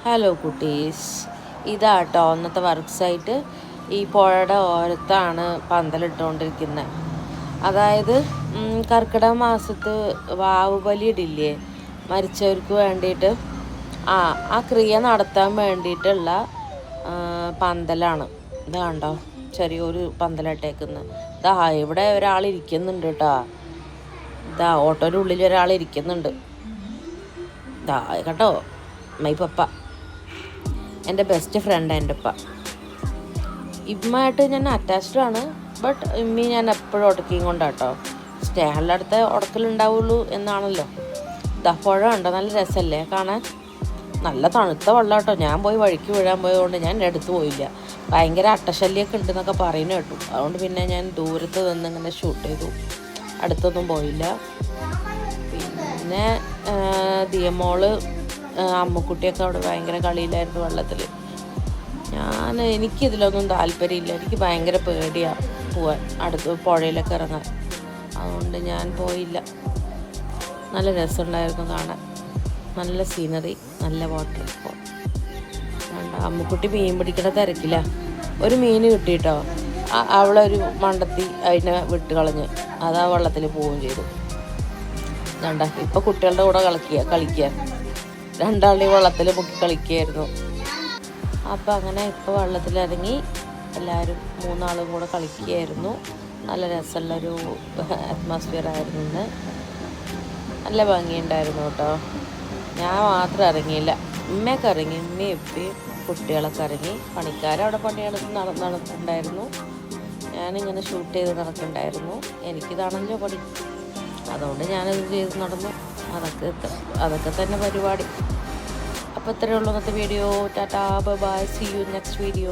Hello കുട്ടീസ്, ഇതാട്ടോ അന്നത്തെ work site. ഈ പുഴയുടെ ഓരത്താണ് പന്തലിട്ടുകൊണ്ടിരിക്കുന്നത്. അതായത് കർക്കിടക മാസത്ത് വാവ് ബലിയിടില്ലേ, മരിച്ചവർക്ക് വേണ്ടിയിട്ട് ആ ക്രിയ നടത്താൻ വേണ്ടിയിട്ടുള്ള പന്തലാണ്. ഇത് കണ്ടോ, ചെറിയൊരു പന്തലിട്ടേക്കുന്നത്. ഇതാ ഇവിടെ ഒരാൾ ഇരിക്കുന്നുണ്ട് കേട്ടോ. ഇതാ ഓട്ടോയുടെ ഉള്ളിൽ ഒരാൾ ഇരിക്കുന്നുണ്ട്. ഇതാ കേട്ടോ, മൈ പപ്പ, എൻ്റെ ബെസ്റ്റ് ഫ്രണ്ട്. എൻ്റെ ഉപ്പ ഇമ്മായിട്ട് ഞാൻ അറ്റാച്ച്ഡ് ആണ്. ബട്ട് ഇമ്മി ഞാൻ എപ്പോഴും ഉടക്കിയും കൊണ്ടാട്ടോ. സ്നേഹമുള്ള അടുത്ത് ഉടക്കലുണ്ടാവുള്ളൂ എന്നാണല്ലോ. ഇതാ പുഴ ഉണ്ടോ, നല്ല രസമല്ലേ കാണാൻ. നല്ല തണുത്ത വെള്ളം കേട്ടോ. ഞാൻ പോയി വഴിക്ക് വീഴാൻ പോയതുകൊണ്ട് ഞാൻ എടുത്തു പോയില്ല. ഭയങ്കര അട്ടശല്യമൊക്കെ ഉണ്ടെന്നൊക്കെ പറയുന്നു കേട്ടു. അതുകൊണ്ട് പിന്നെ ഞാൻ ദൂരത്ത് നിന്ന് ഇങ്ങനെ ഷൂട്ട് ചെയ്തു, അടുത്തൊന്നും പോയില്ല. പിന്നെ ദിയമോള് അമ്മുക്കുട്ടിയൊക്കെ അവിടെ ഭയങ്കര കളിയിലായിരുന്നു വെള്ളത്തിൽ. എനിക്കിതിലൊന്നും താല്പര്യമില്ല. എനിക്ക് ഭയങ്കര പേടിയാണ് പോവാൻ, അടുത്ത് പുഴയിലൊക്കെ ഇറങ്ങാൻ. അതുകൊണ്ട് ഞാൻ പോയില്ല. നല്ല രസമുണ്ടായിരുന്നു കാണാൻ, നല്ല സീനറി, നല്ല വാട്ടർ ഫോൾ. അമ്മുക്കുട്ടി മീൻ പിടിക്കണ തിരക്കില്ല. ഒരു മീൻ കിട്ടിയിട്ടോ. അവളൊരു മണ്ടത്തി അതിനെ വിട്ട് കളഞ്ഞ് അതാ വെള്ളത്തിൽ പോവുകയും ചെയ്തു. വേണ്ട, ഇപ്പം കുട്ടികളുടെ കൂടെ കളിക്കുക രണ്ടാളി വെള്ളത്തിൽ മുക്കി കളിക്കുകയായിരുന്നു. അപ്പം അങ്ങനെ ഇപ്പോൾ വെള്ളത്തിലിറങ്ങി എല്ലാവരും മൂന്നാളും കൂടെ കളിക്കുകയായിരുന്നു. നല്ല രസമുള്ളൊരു അറ്റ്മോസ്ഫിയർ ആയിരുന്നു ഇന്ന്. നല്ല ഭംഗിയുണ്ടായിരുന്നു കേട്ടോ. ഞാൻ മാത്രം ഇറങ്ങിയില്ല, ഉമ്മയൊക്കെ ഇറങ്ങി. ഉമ്മയും ഉപ്പയും കുട്ടികളൊക്കെ ഇറങ്ങി. പണിക്കാരവിടെ പണിയെടുത്ത് നടക്കുന്നുണ്ടായിരുന്നു. ഞാനിങ്ങനെ ഷൂട്ട് ചെയ്ത് നടക്കുന്നുണ്ടായിരുന്നു. എനിക്കിതാണല്ലോ പണി, അതുകൊണ്ട് ഞാനത് ചെയ്ത് നടന്നു. അതൊക്കെ തന്നെ പരിപാടി. അപ്പോൾ ഇത്രയേ ഉള്ളൂ ഇന്നത്തെ വീഡിയോ. ടാറ്റാ, bye bye, see you next video.